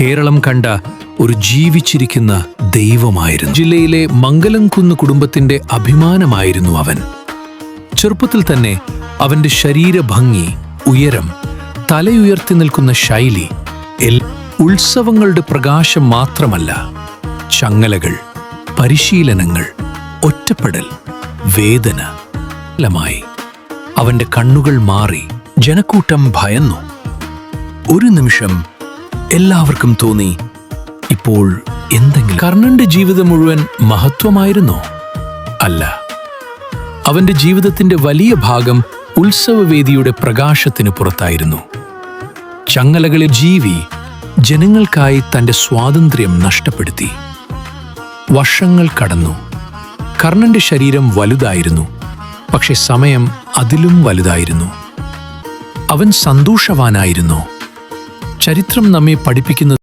കേരളം കണ്ട ഒരു ജീവിച്ചിരിക്കുന്ന ദൈവമായിരുന്നു. ജില്ലയിലെ മംഗലംകുന്ന് കുടുംബത്തിന്റെ അഭിമാനമായിരുന്നു അവൻ. ചെറുപ്പത്തിൽ തന്നെ അവന്റെ ശരീരഭംഗി, ഉയരം, തലയുയർത്തി നിൽക്കുന്ന ശൈലി, ഉത്സവങ്ങളുടെ പ്രകാശം മാത്രമല്ല, ചങ്ങലകൾ, പരിശീലനങ്ങൾ, ഒറ്റപ്പെടൽ, വേദന മായി അവന്റെ കണ്ണുകൾ മാറി. ജനക്കൂട്ടം ഭയന്നു. ഒരു നിമിഷം എല്ലാവർക്കും തോന്നി, ഇപ്പോൾ എന്തെങ്കിലും. കർണന്റെ ജീവിതം മുഴുവൻ മഹത്വമായിരുന്നോ? അല്ല. അവന്റെ ജീവിതത്തിന്റെ വലിയ ഭാഗം ഉത്സവവേദിയുടെ പ്രകാശത്തിന് പുറത്തായിരുന്നു. ചങ്ങലകളിൽ ജീവി ജനങ്ങൾക്കായി തന്റെ സ്വാതന്ത്ര്യം നഷ്ടപ്പെടുത്തി. വർഷങ്ങൾ കടന്നു. കർണന്റെ ശരീരം വലുതായിരുന്നു, പക്ഷെ സമയം അതിലും വലുതായിരുന്നു. അവൻ സന്തോഷവാനായിരുന്നു. ചരിത്രം നമ്മെ പഠിപ്പിക്കുന്നത്